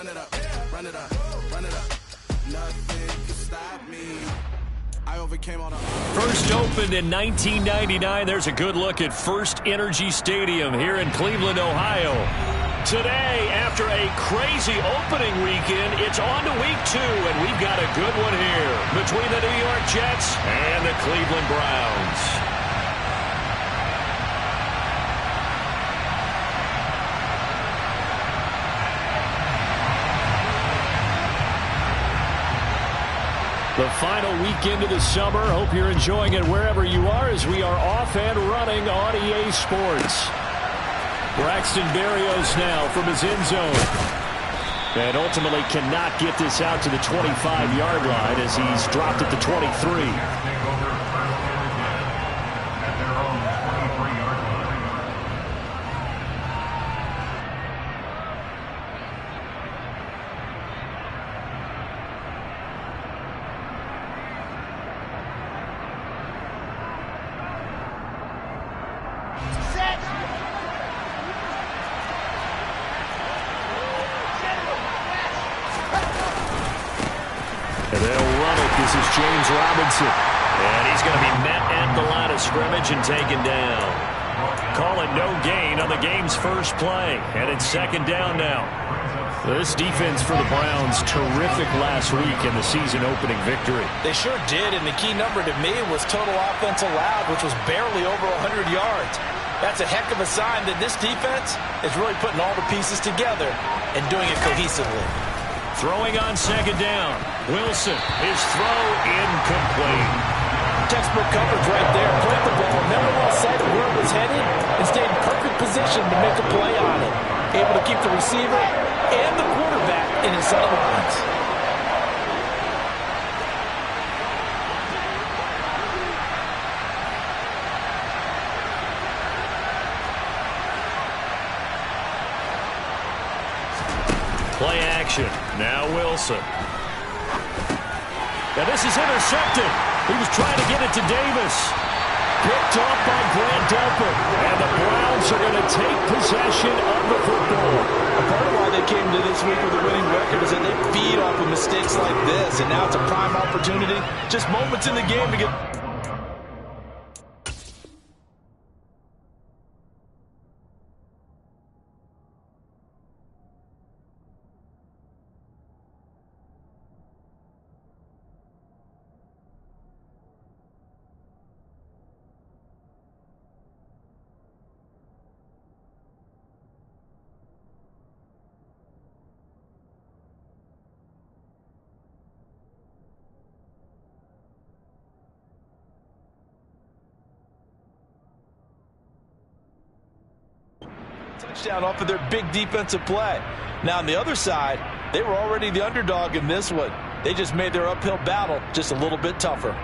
run it up, run it up, run it up. Nothing can stop me. I overcame all the... First opened in 1999. There's a good look at First Energy Stadium here in Cleveland, Ohio. Today, after a crazy opening weekend, it's on to week 2, and we've got a good one here between the New York Jets and the Cleveland Browns. The final weekend of the summer. Hope you're enjoying it wherever you are as we are off and running on EA Sports. Braxton Berrios now from his end zone. And ultimately cannot get this out to the 25-yard line as he's dropped at the 23. And he's going to be met at the line of scrimmage and taken down. Call it no gain on the game's first play. And it's second down now. This defense for the Browns, terrific last week in the season-opening victory. They sure did, and the key number to me was total offense allowed, which was barely over 100 yards. That's a heck of a sign that this defense is really putting all the pieces together and doing it cohesively. Throwing on second down. Wilson, his throw incomplete. Textbook coverage right there. Played the ball, never lost sight of where it was headed, and stayed in perfect position to make a play on it. Able to keep the receiver and the quarterback in his sight lines. Play action. Now Wilson. Now this is intercepted. He was trying to get it to Davis. Picked off by Grant Delpit. And the Browns are going to take possession of the football. A part of why they came to this week with a winning record is that they feed off of mistakes like this. And now it's a prime opportunity. Just moments in the game to get... touchdown off of their big defensive play. Now on the other side, they were already the underdog in this one. They just made their uphill battle just a little bit tougher.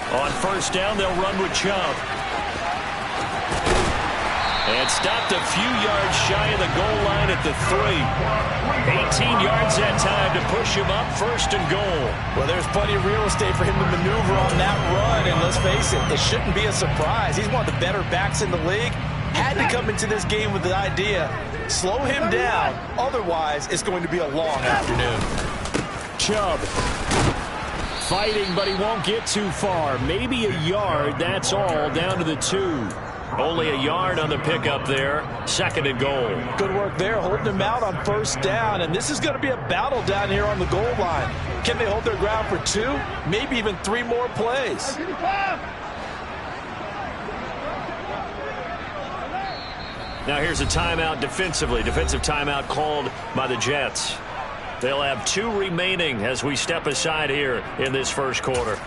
On first down, they'll run with Chubb. And stopped a few yards shy of the goal line at the 3. 18 yards that time to push him up first and goal. Well, there's plenty of real estate for him to maneuver on that run. And let's face it, it shouldn't be a surprise. He's one of the better backs in the league. Had to come into this game with the idea, slow him down. Otherwise, it's going to be a long afternoon. Chubb. Fighting, but he won't get too far. Maybe a yard, that's all, down to the 2. Only a yard on the pickup there. Second and goal. Good work there, holding him out on first down. And this is going to be a battle down here on the goal line. Can they hold their ground for 2, maybe even 3 more plays? Now here's a timeout defensively. Defensive timeout called by the Jets. They'll have 2 remaining as we step aside here in this first quarter.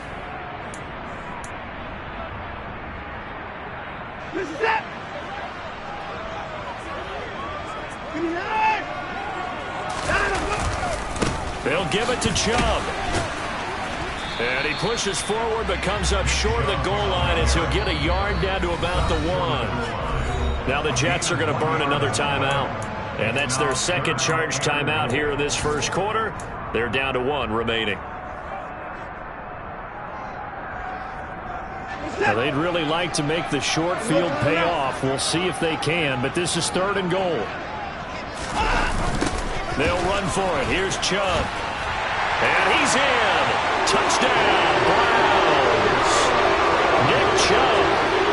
They'll give it to Chubb. And he pushes forward but comes up short of the goal line as he'll get a yard down to about the 1. Now the Jets are going to burn another timeout. And that's their second charge timeout here in this first quarter. They're down to 1 remaining. Now they'd really like to make the short field pay off. We'll see if they can, but this is 3rd and goal. They'll run for it. Here's Chubb. And he's in. Touchdown, Browns. Nick Chubb,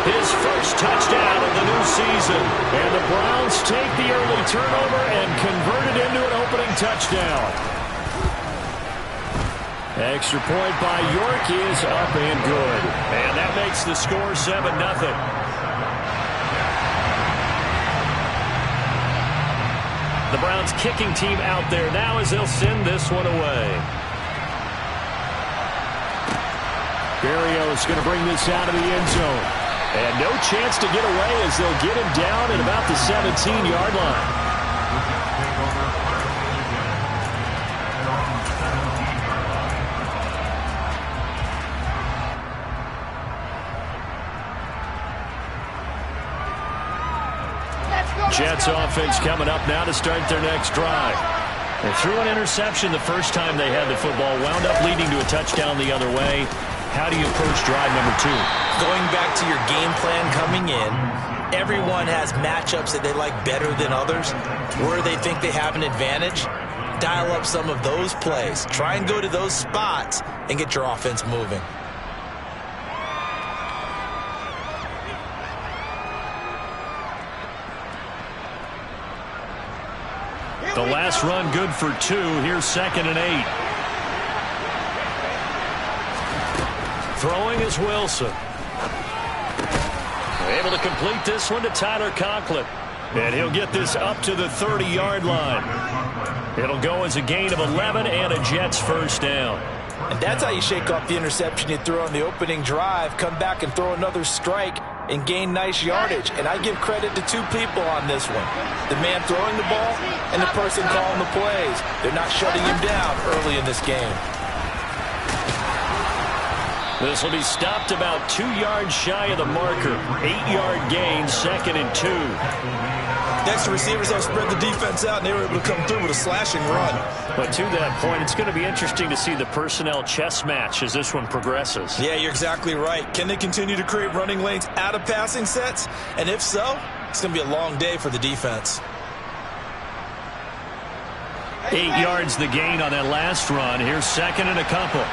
his first touchdown of the new season. And the Browns take the early turnover and convert it into an opening touchdown. Extra point by York is up and good. And that makes the score 7-0. The Browns kicking team out there now as they'll send this one away. Berrios going to bring this out of the end zone. And no chance to get away as they'll get him down at about the 17-yard line. Jets offense coming up now to start their next drive. They threw an interception the first time they had the football, wound up leading to a touchdown the other way. How do you approach drive number 2? Going back to your game plan coming in, everyone has matchups that they like better than others. Where they think they have an advantage, dial up some of those plays. Try and go to those spots and get your offense moving. The last run good for 2. Here's 2nd and 8. Throwing is Wilson. Able to complete this one to Tyler Conklin. And he'll get this up to the 30-yard line. It'll go as a gain of 11 and a Jets first down. And that's how you shake off the interception you threw on the opening drive, come back and throw another strike and gain nice yardage. And I give credit to 2 people on this one. The man throwing the ball and the person calling the plays. They're not shutting him down early in this game. This will be stopped about 2 yards shy of the marker. 8-yard gain, 2nd and 2. Next, receivers have spread the defense out, and they were able to come through with a slashing run. But to that point, it's going to be interesting to see the personnel chess match as this one progresses. Yeah, you're exactly right. Can they continue to create running lanes out of passing sets? And if so, it's going to be a long day for the defense. 8 yards the gain on that last run. Here's 2nd and a couple.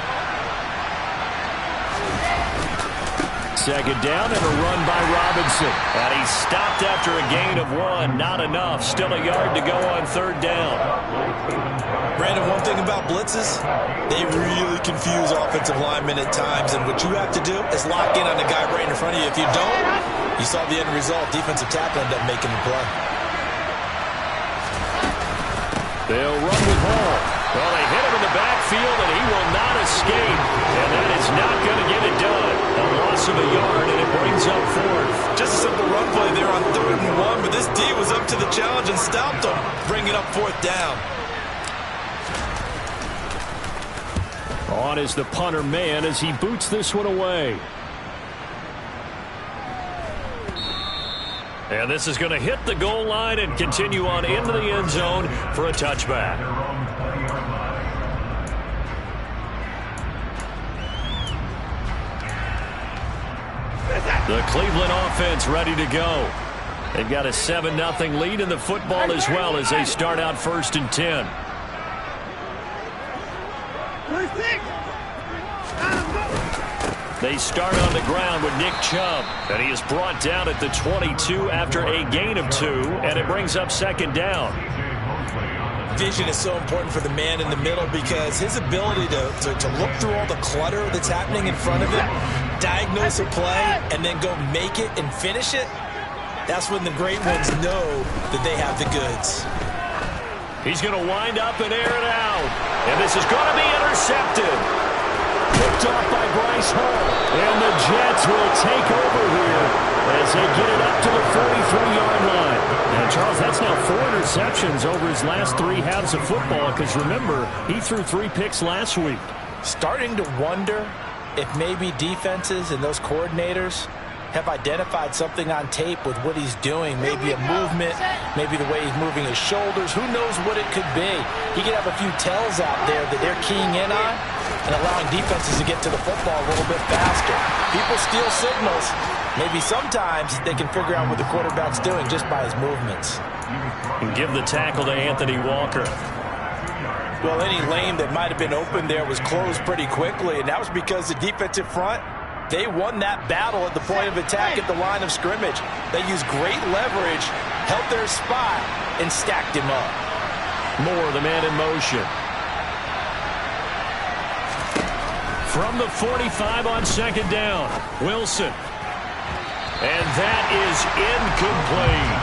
2nd down and a run by Robinson. And he's stopped after a gain of 1. Not enough. Still a yard to go on 3rd down. Brandon, one thing about blitzes, they really confuse offensive linemen at times. And what you have to do is lock in on the guy right in front of you. If you don't, you saw the end result. Defensive tackle ended up making the play. They'll run with Hall. Well, they hit him in the backfield, and he will not escape. And that is not going to get it done. A loss of a yard, and it brings up 4th. Just a simple run play there on 3rd and 1, but this D was up to the challenge and stopped him, bringing up 4th down. On is the punter man as he boots this one away. And this is going to hit the goal line and continue on into the end zone for a touchback. The Cleveland offense ready to go. They've got a 7-0 lead in the football as well as they start out 1st and 10. They start on the ground with Nick Chubb, and he is brought down at the 22 after a gain of 2, and it brings up 2nd down. Vision is so important for the man in the middle because his ability to look through all the clutter that's happening in front of him, diagnose a play, and then go make it and finish it, that's when the great ones know that they have the goods. He's going to wind up and air it out, and this is going to be intercepted. Picked off by Bryce Hall, and the Jets will take over here as they get it up to the 43-yard line. And Charles, that's now 4 interceptions over his last 3 halves of football because remember, he threw 3 picks last week. Starting to wonder if maybe defenses and those coordinators have identified something on tape with what he's doing. Maybe a movement, maybe the way he's moving his shoulders. Who knows what it could be? He could have a few tells out there that they're keying in on and allowing defenses to get to the football a little bit faster. People steal signals. Maybe sometimes they can figure out what the quarterback's doing just by his movements. And give the tackle to Anthony Walker. Well, any lane that might have been open there was closed pretty quickly, and that was because the defensive front, they won that battle at the point of attack at the line of scrimmage. They used great leverage, held their spot, and stacked him up. Moore, the man in motion. From the 45 on second down, Wilson. And that is incomplete.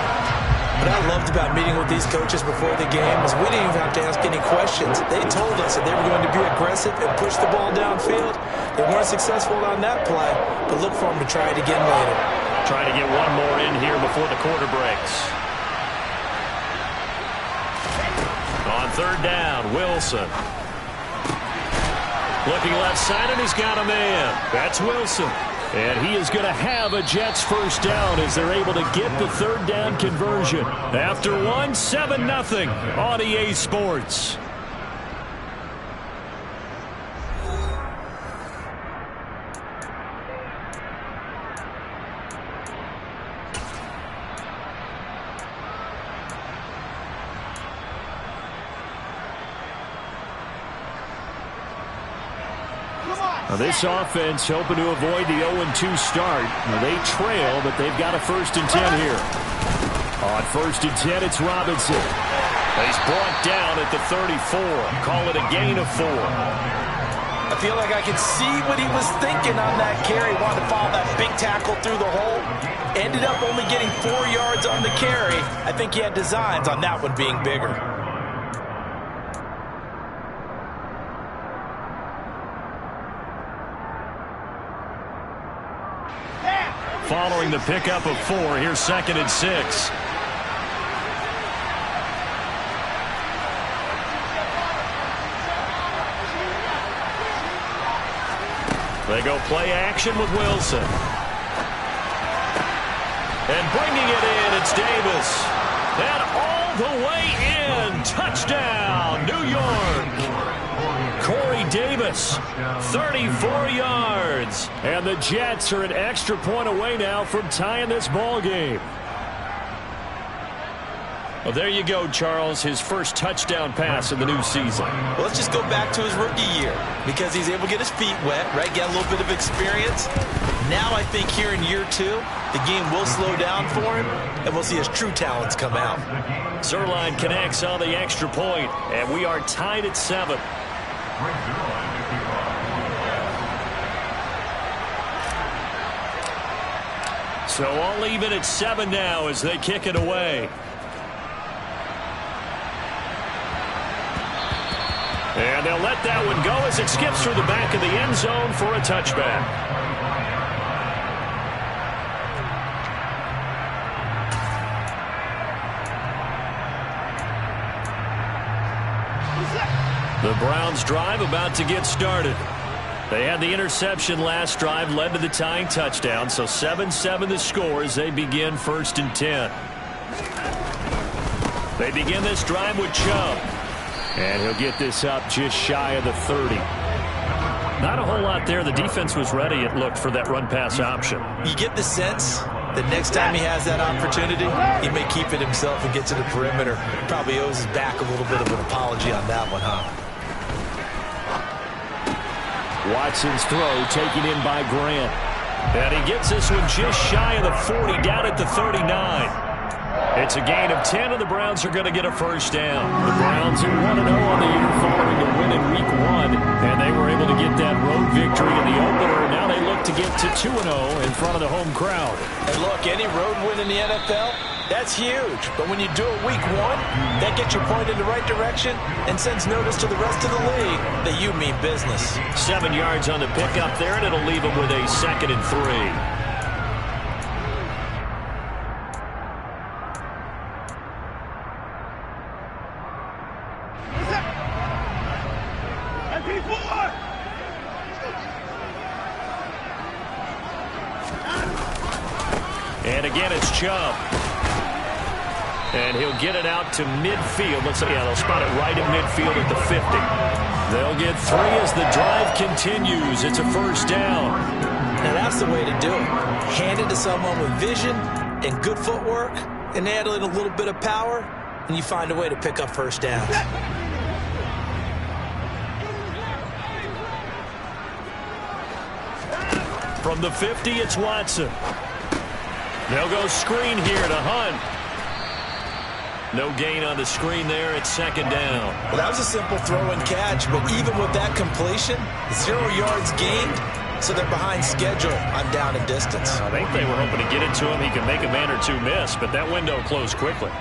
What I loved about meeting with these coaches before the game is we didn't even have to ask any questions. They told us that they were going to be aggressive and push the ball downfield. They weren't successful on that play, but look for them to try it again later. Try to get one more in here before the quarter breaks. On third down, Wilson. Looking left side, and he's got a man. That's Wilson. And he is going to have a Jets first down as they're able to get the third down conversion. After one, 7-0 on EA Sports. Now this offense hoping to avoid the 0-2 start. Now they trail, but they've got a 1st and 10 here. On 1st and 10, it's Robinson. He's brought down at the 34. Call it a gain of 4. I feel like I can see what he was thinking on that carry. Wanted to follow that big tackle through the hole. Ended up only getting 4 yards on the carry. I think he had designs on that one being bigger. Following the pickup of 4, here's 2nd and 6. They go play action with Wilson. And bringing it in, it's Davis. And all the way in. Touchdown, New York. Corey Davis, 34 yards. And the Jets are an extra point away now from tying this ball game. Well, there you go, Charles. His first touchdown pass in the new season. Well, let's just go back to his rookie year because he's able to get his feet wet, right? Get a little bit of experience. Now I think here in year 2, the game will slow down for him, and we'll see his true talents come out. Zerline connects on the extra point, and we are tied at 7. So all even at 7 now as they kick it away. And they'll let that one go as it skips through the back of the end zone for a touchback. The Browns drive about to get started. They had the interception last drive, led to the tying touchdown, so 7-7 the score as they begin 1st and 10. They begin this drive with Chubb. And he'll get this up just shy of the 30. Not a whole lot there. The defense was ready, it looked, for that run-pass option. You get the sense that next time he has that opportunity, he may keep it himself and get to the perimeter. Probably owes his back a little bit of an apology on that one, huh? Watson's throw taken in by Grant. And he gets this one just shy of the 40, down at the 39. It's a gain of 10, and the Browns are going to get a first down. The Browns are 1-0 on the year following a win in Week 1, and they were able to get that road victory in the opener. Now they look to get to 2-0 in front of the home crowd. And look, any road win in the NFL, that's huge. But when you do it Week 1, that gets your point in the right direction and sends notice to the rest of the league that you mean business. 7 yards on the pickup there, and it'll leave them with a 2nd and 3. And again, it's Chubb. And he'll get it out to midfield. Let's say, yeah, they'll spot it right at midfield at the 50. They'll get 3 as the drive continues. It's a first down. Now that's the way to do it. Hand it to someone with vision and good footwork, and add in a little bit of power, and you find a way to pick up first downs. From the 50, it's Watson. They'll go screen here to Hunt. No gain on the screen there. It's second down. Well, that was a simple throw and catch, but even with that completion, 0 yards gained, so they're behind schedule on down and distance. I think they were hoping to get it to him. He could make a man or two miss, but that window closed quickly.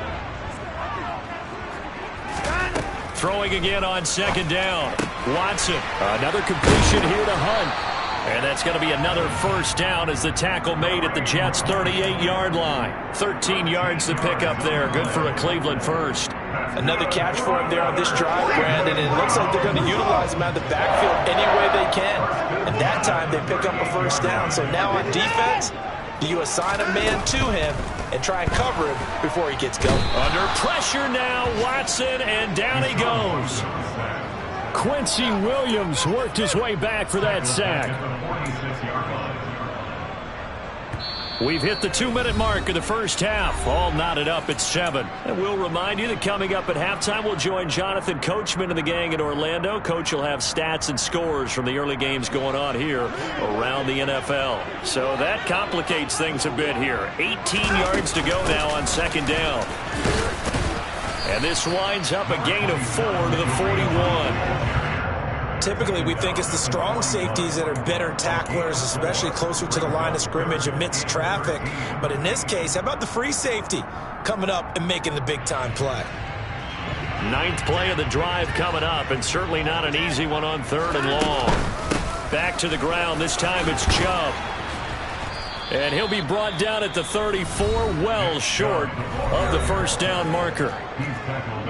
Throwing again on second down. Watson. Another completion here to Hunt. And that's going to be another first down as the tackle made at the Jets' 38-yard line. 13 yards to pick up there. Good for a Cleveland first. Another catch for him there on this drive, Brandon. And it looks like they're going to utilize him out of the backfield any way they can. And that time they pick up a first down. So now on defense, do you assign a man to him and try and cover him before he gets going? Under pressure now, Watson, and down he goes. Quincy Williams worked his way back for that sack. We've hit the 2-minute mark of the first half. All knotted up at 7. And we'll remind you that coming up at halftime, we'll join Jonathan Coachman and the gang in Orlando. Coach will have stats and scores from the early games going on here around the NFL. So that complicates things a bit here. 18 yards to go now on second down. And this winds up a gain of 4 to the 41. Typically, we think it's the strong safeties that are better tacklers, especially closer to the line of scrimmage amidst traffic. But in this case, how about the free safety coming up and making the big-time play? 9th play of the drive coming up, and certainly not an easy one on 3rd and long. Back to the ground. This time it's Chubb. And he'll be brought down at the 34, well short of the first down marker.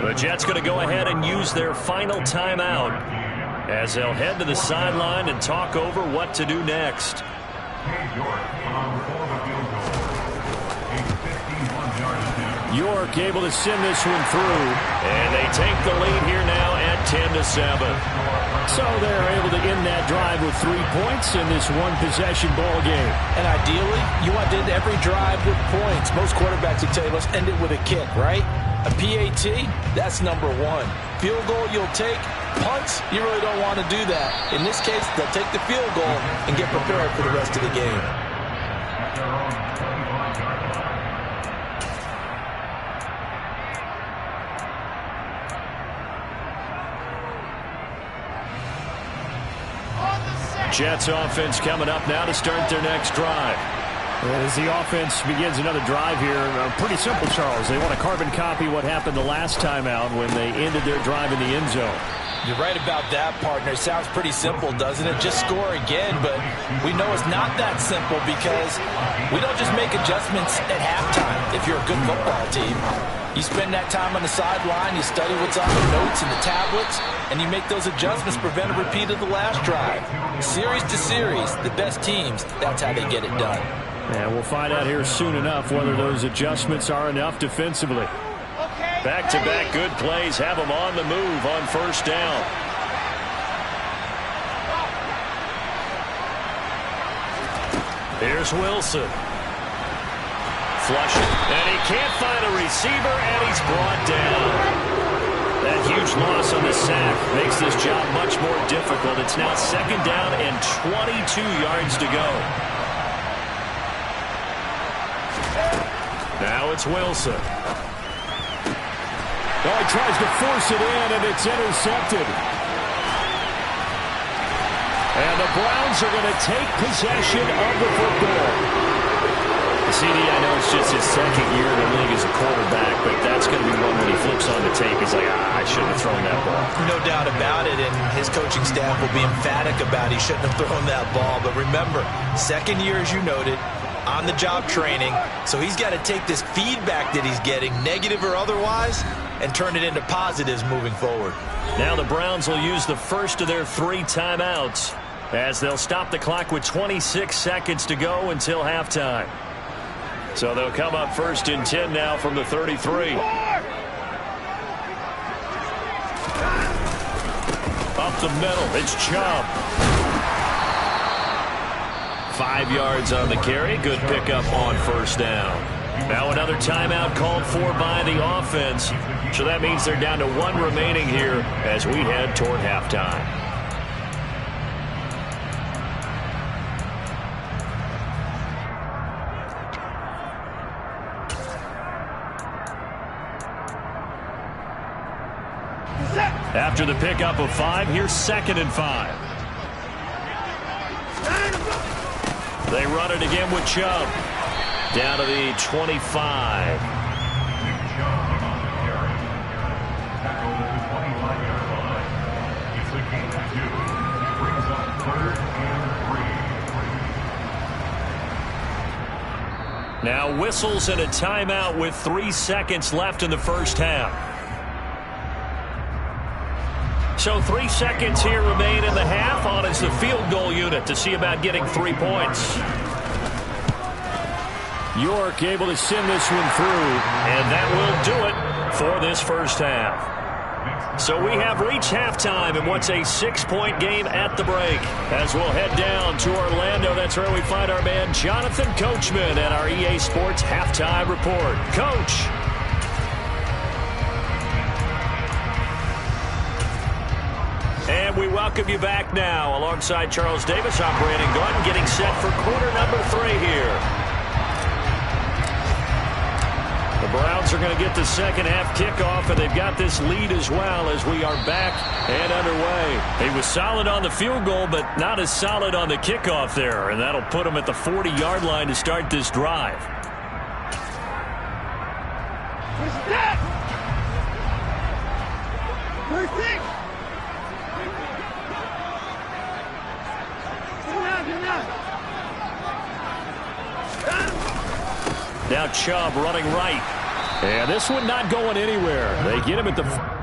The Jets going to go ahead and use their final timeout as they'll head to the sideline and talk over what to do next. York able to send this one through, and they take the lead here now at 10-7. So they're able to end that drive with 3 points in this one-possession ball game. And ideally, you want to end every drive with points. Most quarterbacks will tell you, let's end it with a kick, right? A PAT, that's number 1. Field goal you'll take. Punts, you really don't want to do that. In this case, they'll take the field goal and get prepared for the rest of the game. Jets offense coming up now to start their next drive. And as the offense begins another drive here, pretty simple, Charles. They want to carbon copy what happened the last time out when they ended their drive in the end zone. You're right about that, partner. It sounds pretty simple, doesn't it? Just score again, but we know it's not that simple because we don't just make adjustments at halftime if you're a good football team. You spend that time on the sideline, you study what's on the notes and the tablets, and you make those adjustments, prevent a repeat of the last drive. Series to series, the best teams, that's how they get it done. And we'll find out here soon enough whether those adjustments are enough defensively. Back-to-back good plays have them on the move on first down. Here's Wilson. Flush it, and he can't find a receiver, and he's brought down. That huge loss on the sack makes this job much more difficult. It's now second down and 22 yards to go. Now it's Wilson. Oh, he tries to force it in, and it's intercepted. And the Browns are going to take possession of the football. CD, I know it's just his second year in the league as a quarterback, but that's going to be one when he flips on the tape. He's like, I shouldn't have thrown that ball. No doubt about it, and his coaching staff will be emphatic about he shouldn't have thrown that ball. But remember, second year, as you noted, on-the-job training, so he's got to take this feedback that he's getting, negative or otherwise, and turn it into positives moving forward. Now the Browns will use the first of their 3 timeouts as they'll stop the clock with 26 seconds to go until halftime. So they'll come up 1st and 10 now from the 33. Up the middle, it's Chubb. 5 yards on the carry. Good pickup on 1st down. Now another timeout called for by the offense. So that means they're down to 1 remaining here as we head toward halftime. After the pickup of 5, here's 2nd and 5. They run it again with Chubb. Down to the 25. Now whistles and a timeout with 3 seconds left in the 1st half. So 3 seconds here remain in the half. On is the field goal unit to see about getting 3 points. York able to send this one through, and that will do it for this 1st half. So we have reached halftime in what's a 6-point game at the break. As we'll head down to Orlando, that's where we find our man Jonathan Coachman at our EA Sports Halftime Report. Coach. And we welcome you back now. Alongside Charles Davis, I'm Brandon Gordon, getting set for quarter number 3 here. The Browns are going to get the 2nd half kickoff, and they've got this lead as well as we are back and underway. He was solid on the field goal, but not as solid on the kickoff there, and that'll put him at the 40-yard line to start this drive. Now Chubb running right. And this one not going anywhere. They get him at the...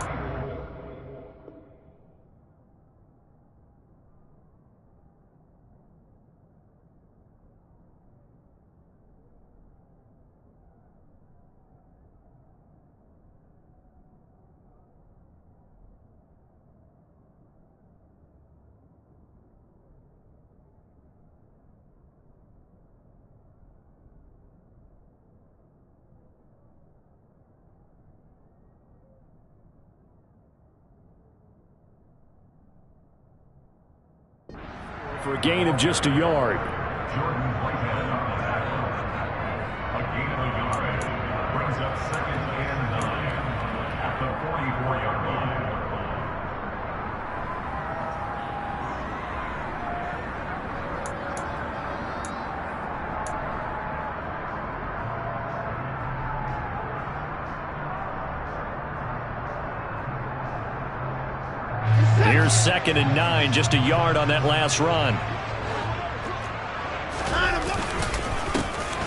for a gain of just a yard. A gain of a yard brings up 2nd and 9 at the 44-yard line. Here's 2nd and 9, just a yard on that last run.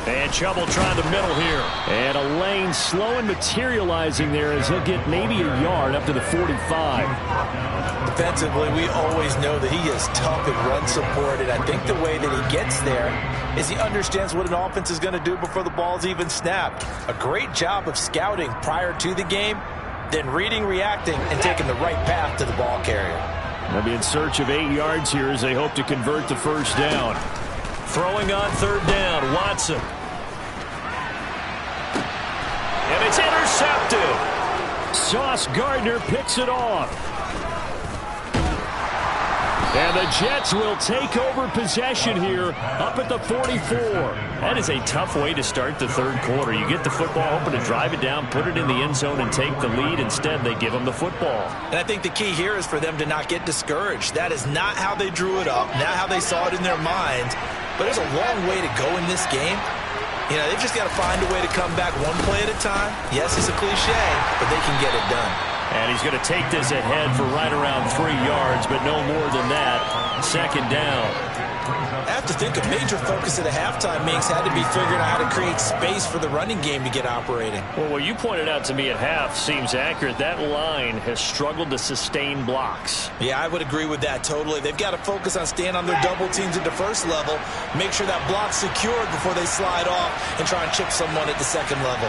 And Chubb will try the middle here. And a lane slow and materializing there as he'll get maybe a yard up to the 45. Defensively, we always know that he is tough in run support, and I think the way that he gets there is he understands what an offense is going to do before the ball's even snapped. A great job of scouting prior to the game, then reading, reacting, and taking the right path to the ball carrier. They'll be in search of 8 yards here as they hope to convert the 1st down. Throwing on 3rd down, Watson. And it's intercepted. Sauce Gardner picks it off. And the Jets will take over possession here up at the 44. That is a tough way to start the 3rd quarter. You get the football, hoping to drive it down, put it in the end zone, and take the lead. Instead, they give them the football. And I think the key here is for them to not get discouraged. That is not how they drew it up, not how they saw it in their minds. But there's a long way to go in this game. You know, they've just got to find a way to come back one play at a time. Yes, it's a cliche, but they can get it done. And he's going to take this ahead for right around 3 yards, but no more than that. 2nd down. I have to think a major focus at the halftime Minks had to be figuring out how to create space for the running game to get operating. Well, what you pointed out to me at half seems accurate. That line has struggled to sustain blocks. Yeah, I would agree with that totally. They've got to focus on staying on their double teams at the first level, make sure that block's secured before they slide off and try and chip someone at the second level.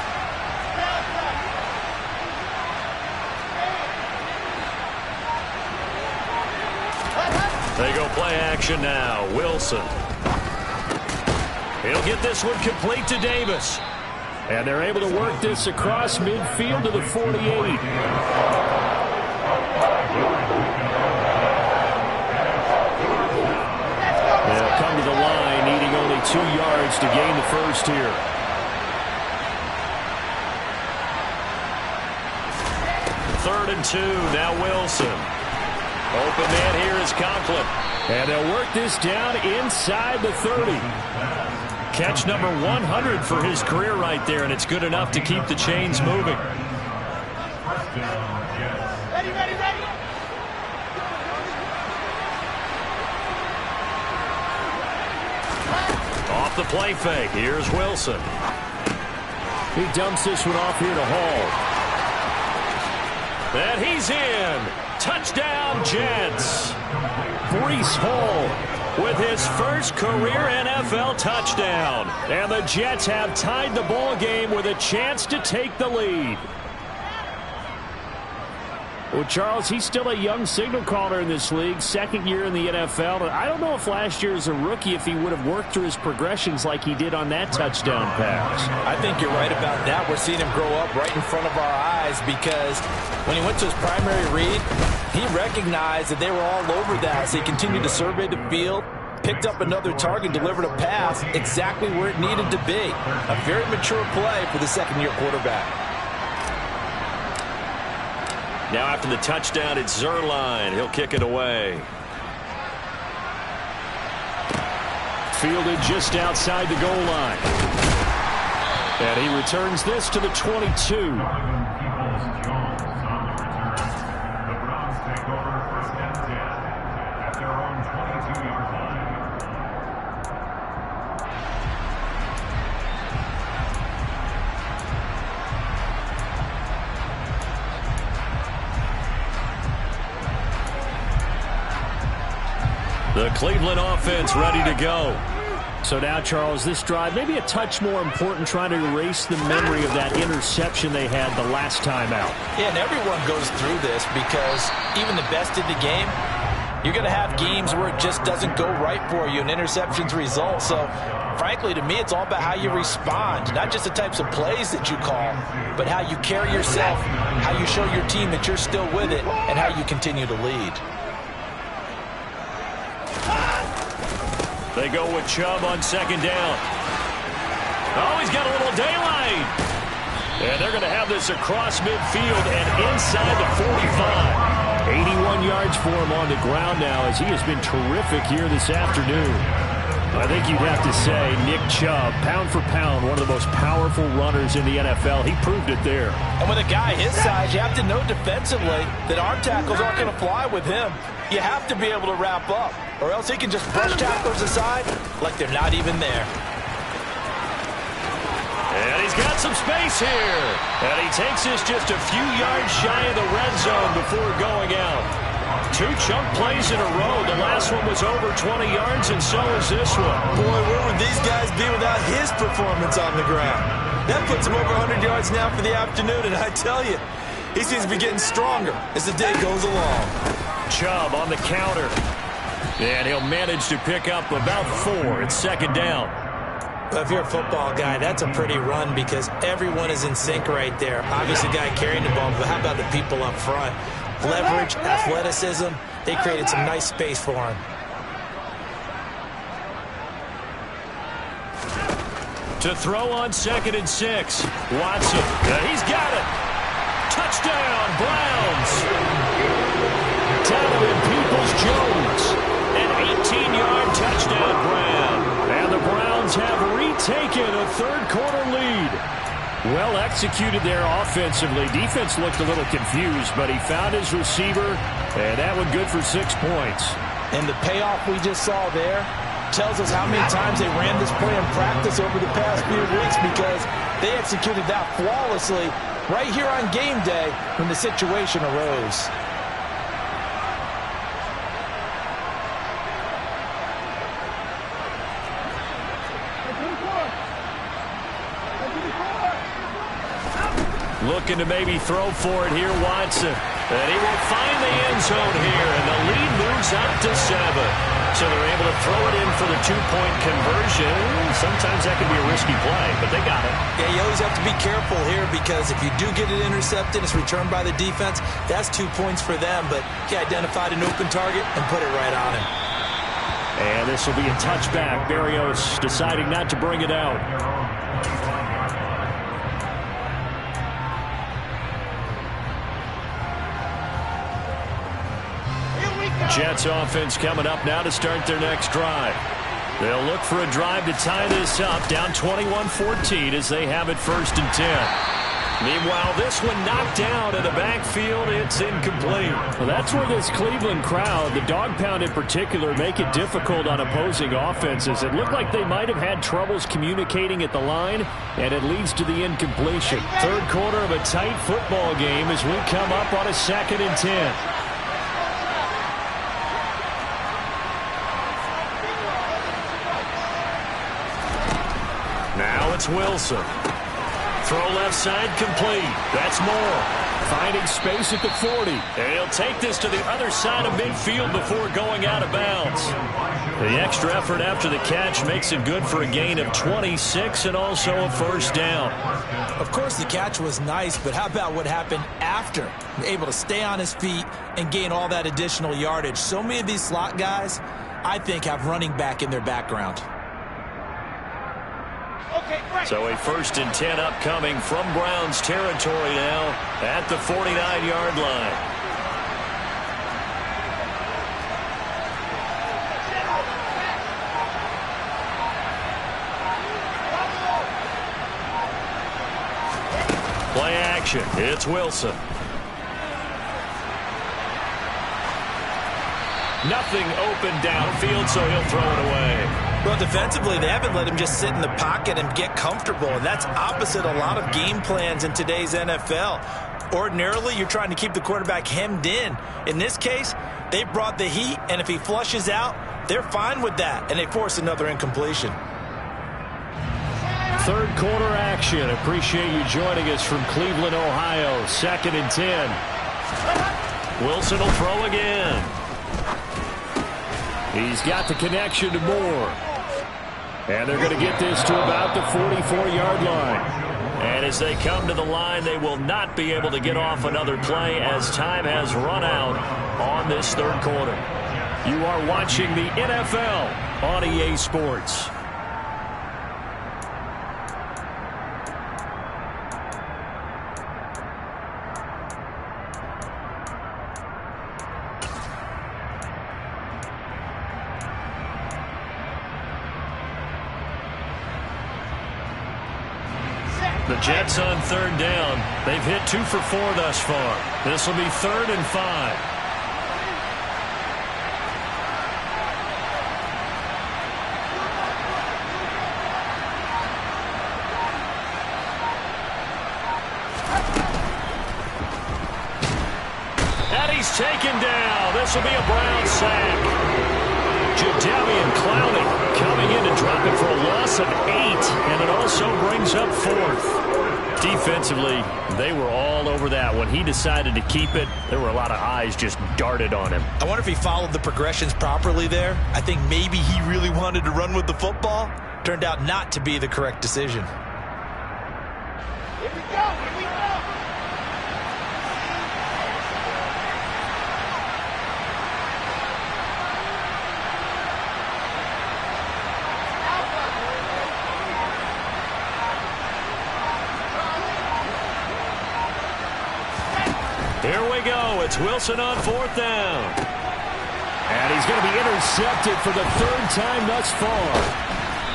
They go play action now. Wilson. He'll get this one complete to Davis. And they're able to work this across midfield to the 48. They'll come to the line, needing only 2 yards to gain the first here. Third and 2, now Wilson. Open man here is Conklin. And they'll work this down inside the 30. Catch number 100 for his career right there, and it's good enough to keep the chains moving. Ready. Off the play fake, here's Wilson. He dumps this one off here to Hall. And he's in. Touchdown, Jets. Breece Hall with his first career NFL touchdown. And the Jets have tied the ball game with a chance to take the lead. Well, Charles, he's still a young signal caller in this league, second year in the NFL. But I don't know if last year as a rookie, if he would have worked through his progressions like he did on that touchdown pass. I think you're right about that. We're seeing him grow up right in front of our eyes because when he went to his primary read, he recognized that they were all over that. So he continued to survey the field, picked up another target, delivered a pass exactly where it needed to be. A very mature play for the second-year quarterback. Now after the touchdown, it's Zerline. He'll kick it away. Fielded just outside the goal line. And he returns this to the 22. The Cleveland offense ready to go. So now, Charles, this drive maybe a touch more important, trying to erase the memory of that interception they had the last time out. Yeah, and everyone goes through this because even the best in the game, you're going to have games where it just doesn't go right for you and interceptions result. So, frankly, to me, it's all about how you respond, not just the types of plays that you call, but how you carry yourself, how you show your team that you're still with it, and how you continue to lead. They go with Chubb on second down. Oh, he's got a little daylight. And they're going to have this across midfield and inside the 45. 81 yards for him on the ground now as he has been terrific here this afternoon. I think you'd have to say Nick Chubb, pound for pound, one of the most powerful runners in the NFL. He proved it there. And with a guy his size, you have to know defensively that arm tackles aren't going to fly with him. You have to be able to wrap up, or else he can just brush tacklers aside like they're not even there. And he's got some space here. And he takes this just a few yards shy of the red zone before going out. 2 chunk plays in a row. The last one was over 20 yards, and so is this one. Boy, where would these guys be without his performance on the ground? That puts him over 100 yards now for the afternoon, and I tell you, he seems to be getting stronger as the day goes along. Chubb on the counter. And he'll manage to pick up about 4. It's second down. Well, if you're a football guy, that's a pretty run because everyone is in sync right there. Obviously, the guy carrying the ball, but how about the people up front? Leverage, athleticism, they created some nice space for him. To throw on 2nd and 6. Watson. He's got it. Touchdown, Browns. Donovan Peoples-Jones. An 18-yard touchdown grab. And the Browns have retaken a third-quarter lead. Well executed there offensively. Defense looked a little confused, but he found his receiver, and that one good for 6 points. And the payoff we just saw there, tells us how many times they ran this play in practice over the past few weeks, because they executed that flawlessly right here on game day when the situation arose. Looking to maybe throw for it here, Watson. And he will find the end zone here, and the lead moves up to 7. So they're able to throw it in for the 2-point conversion. Sometimes that can be a risky play, but they got it. Yeah, you always have to be careful here, because if you do get it intercepted, it's returned by the defense, that's 2 points for them. But he identified an open target and put it right on him. And this will be a touchback. Berrios deciding not to bring it out. Jets offense coming up now to start their next drive. They'll look for a drive to tie this up, down 21-14 as they have it 1st and 10. Meanwhile, this one knocked down in the backfield. It's incomplete. Well, that's where this Cleveland crowd, the dog pound in particular, make it difficult on opposing offenses. It looked like they might have had troubles communicating at the line, and it leads to the incompletion. 3rd quarter of a tight football game as we come up on a 2nd and 10. Now it's Wilson. Throw left side complete. That's Moore. Finding space at the 40. And he'll take this to the other side of midfield before going out of bounds. The extra effort after the catch makes it good for a gain of 26 and also a 1st down. Of course, the catch was nice, but how about what happened after? Able to stay on his feet and gain all that additional yardage. So many of these slot guys, I think, have running back in their background. So a 1st and 10 upcoming from Browns territory now at the 49-yard line. Play action. It's Wilson. Nothing open downfield, so he'll throw it away. Well, defensively, they haven't let him just sit in the pocket and get comfortable, and that's opposite a lot of game plans in today's NFL. Ordinarily, you're trying to keep the quarterback hemmed in. In this case, they brought the heat, and if he flushes out, they're fine with that, and they force another incompletion. 3rd quarter action. Appreciate you joining us from Cleveland, Ohio. 2nd and 10. Wilson will throw again. He's got the connection to Moore. And they're going to get this to about the 44-yard line. And as they come to the line, they will not be able to get off another play as time has run out on this 3rd quarter. You are watching the NFL on EA Sports. The Jets on 3rd down. They've hit 2 for 4 thus far. This will be 3rd and 5. And he's taken down. This will be a Brown sack. Jadeveon Clowney coming in to drop it for a loss of 8, and it also brings up 4th. Defensively, they were all over that. When he decided to keep it, there were a lot of eyes just darted on him. I wonder if he followed the progressions properly there. I think maybe he really wanted to run with the football. Turned out not to be the correct decision. Here we go, here we go. Here we go. It's Wilson on 4th down. And he's going to be intercepted for the 3rd time thus far.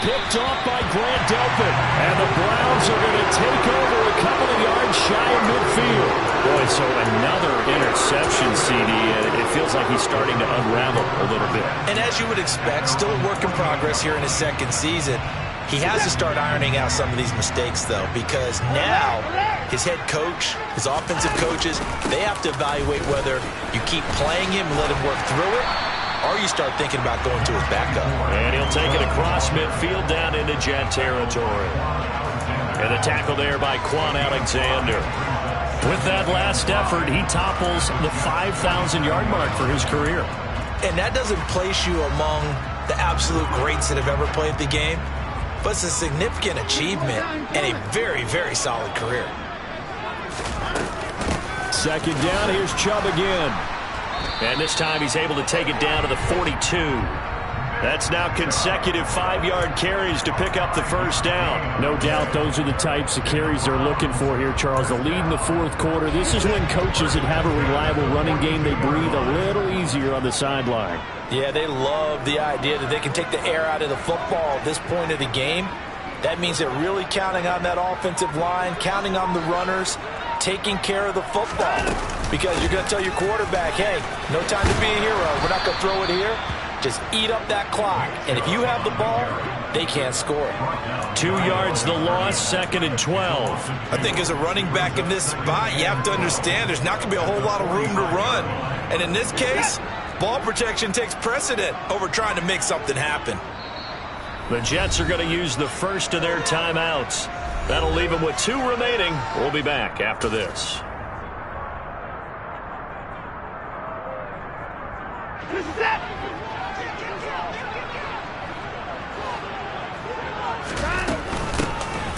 picked off by Grant Delpit. And the Browns are going to take over a couple of yards shy of midfield. Boy, so another interception, CD. It feels like he's starting to unravel a little bit. And as you would expect, still a work in progress here in his second season. He has to start ironing out some of these mistakes, though, because now his head coach, his offensive coaches, they have to evaluate whether you keep playing him and let him work through it, or you start thinking about going to his backup. And he'll take it across midfield down into Jet territory. And the tackle there by Quan Alexander. With that last effort, he topples the 5,000-yard mark for his career. And that doesn't place you among the absolute greats that have ever played the game, but it's a significant achievement and a very, very solid career. Second down, here's Chubb again. And this time he's able to take it down to the 42. That's now consecutive 5-yard carries to pick up the first down. No doubt those are the types of carries they're looking for here, Charles. The lead in the fourth quarter. This is when coaches that have a reliable running game, they breathe a little easier on the sideline. Yeah, they love the idea that they can take the air out of the football at this point of the game. That means they're really counting on that offensive line, counting on the runners, taking care of the football. Because you're going to tell your quarterback, hey, no time to be a hero. We're not going to throw it here. Just eat up that clock. And if you have the ball, they can't score. 2 yards the loss, 2nd and 12. I think as a running back in this spot, you have to understand there's not going to be a whole lot of room to run. And in this case, ball protection takes precedent over trying to make something happen. The Jets are going to use the first of their timeouts. That'll leave them with 2 remaining. We'll be back after this.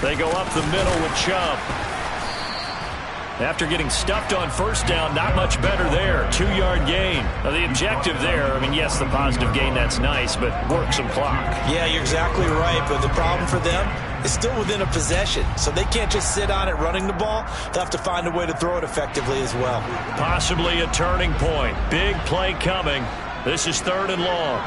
They go up the middle with Chubb. After getting stuffed on first down, not much better there. 2-yard gain. Now, the objective there, I mean, yes, the positive gain, that's nice, but work some clock. Yeah, you're exactly right, but the problem for them is still within a possession, so they can't just sit on it running the ball. They'll have to find a way to throw it effectively as well. Possibly a turning point. Big play coming. This is 3rd and long.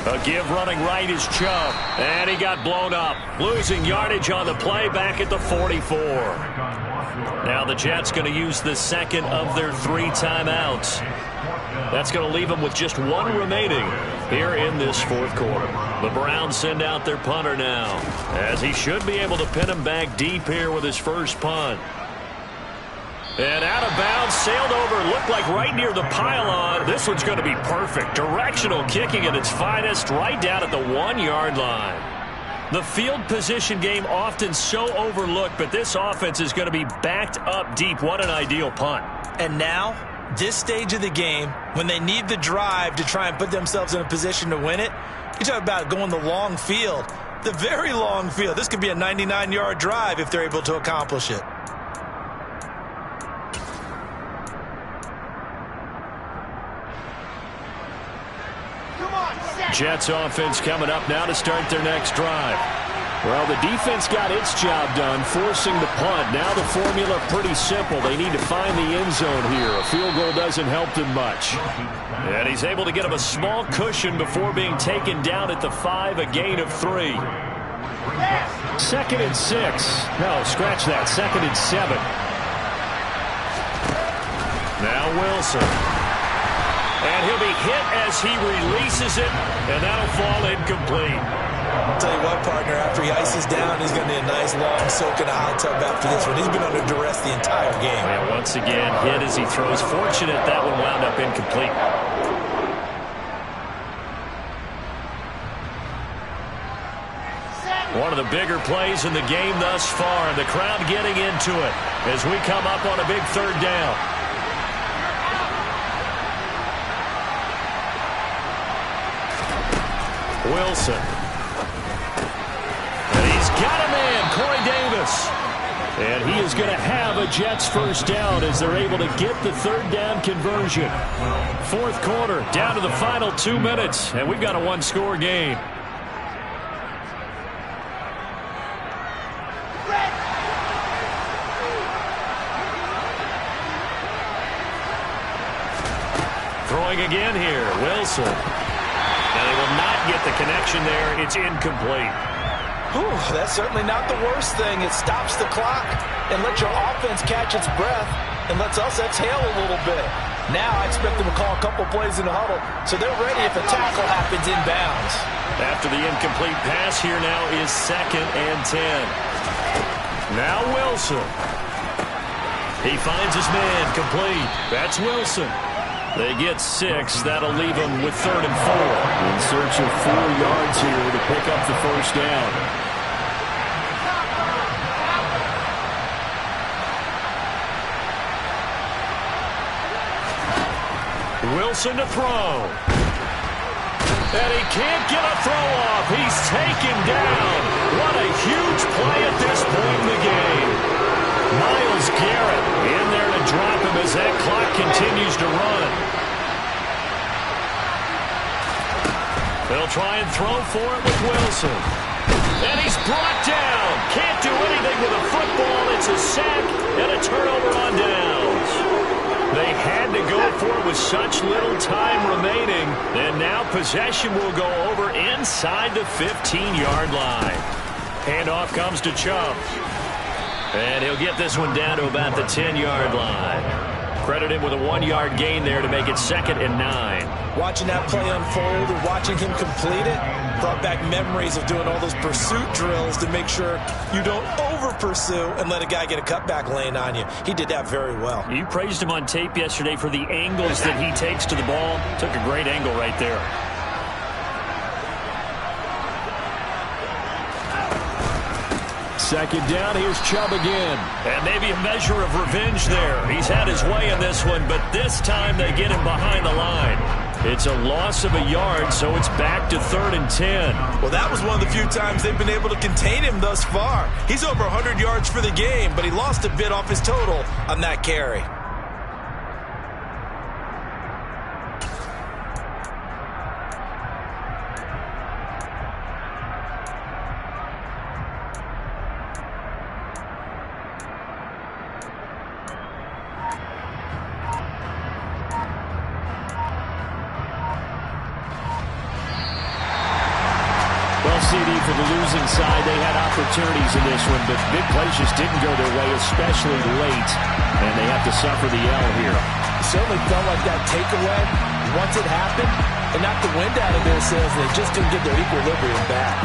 A give running right is Chubb. And he got blown up. Losing yardage on the play back at the 44. Now the Jets going to use the second of their 3 timeouts. That's going to leave them with just 1 remaining here in this fourth quarter. The Browns send out their punter now, as he should be able to pin him back deep here with his first punt. And out of bounds, sailed over, looked like right near the pylon. This one's going to be perfect. Directional kicking at its finest, right down at the 1-yard line. The field position game often so overlooked, but this offense is going to be backed up deep. What an ideal punt. And now, this stage of the game, when they need the drive to try and put themselves in a position to win it, you talk about going the long field, the very long field. This could be a 99-yard drive if they're able to accomplish it. Jets offense coming up now to start their next drive. Well, the defense got its job done, forcing the punt. Now the formula pretty simple. They need to find the end zone here. A field goal doesn't help them much. And he's able to get him a small cushion before being taken down at the 5, a gain of 3. 2nd and 6. No, scratch that. 2nd and 7. Now Wilson. And he'll be hit as he releases it, and that'll fall incomplete. I'll tell you what, partner, after he ices down, he's going to need a nice long soak in a hot tub after this one. He's been under duress the entire game. Yeah, once again, hit as he throws. Fortunate that one wound up incomplete. One of the bigger plays in the game thus far, and the crowd getting into it as we come up on a big 3rd down. Wilson. And he's got a man, Corey Davis. And he is going to have a Jets first down as they're able to get the 3rd down conversion. Fourth quarter, down to the final 2 minutes, and we've got a 1-score game. Throwing again here, Wilson. And they will not get the connection there. It's incomplete. Whew, that's certainly not the worst thing. It stops the clock and lets your offense catch its breath and lets us exhale a little bit. Now I expect them to call a couple plays in the huddle, so they're ready if a tackle happens inbounds. After the incomplete pass, here now is 2nd and 10. Now Wilson. He finds his man complete. That's Wilson. They get 6. That'll leave them with 3rd and 4. In search of 4 yards here to pick up the first down. Wilson to throw. And he can't get a throw off. He's taken down. What a huge play at this point in the game. Myles Garrett in there to drop him as that clock continues to run. They'll try and throw for it with Wilson. And he's brought down. Can't do anything with a football. It's a sack and a turnover on downs. They had to go for it with such little time remaining. And now possession will go over inside the 15-yard line. Handoff comes to Chubb. And he'll get this one down to about the 10-yard line. Credit him with a 1-yard gain there to make it 2nd and 9. Watching that play unfold and watching him complete it brought back memories of doing all those pursuit drills to make sure you don't over-pursue and let a guy get a cutback lane on you. He did that very well. You praised him on tape yesterday for the angles that he takes to the ball. Took a great angle right there. Second down, here's Chubb again. And maybe a measure of revenge there. He's had his way in this one, but this time they get him behind the line. It's a loss of a yard, so it's back to 3rd and 10. Well, that was one of the few times they've been able to contain him thus far. He's over 100 yards for the game, but he lost a bit off his total on that carry. For the losing side, they had opportunities in this one, but big plays just didn't go their way, especially late, and they have to suffer the L here. It certainly felt like that takeaway, once it happened, it knocked the wind out of their sails, and they just didn't get their equilibrium back.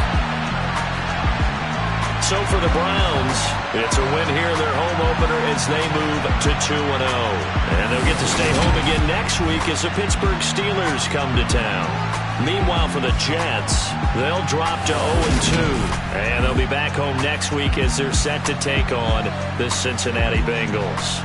So for the Browns, it's a win here in their home opener as they move to 2-0. And they'll get to stay home again next week as the Pittsburgh Steelers come to town. Meanwhile, for the Jets, they'll drop to 0-2. And they'll be back home next week as they're set to take on the Cincinnati Bengals.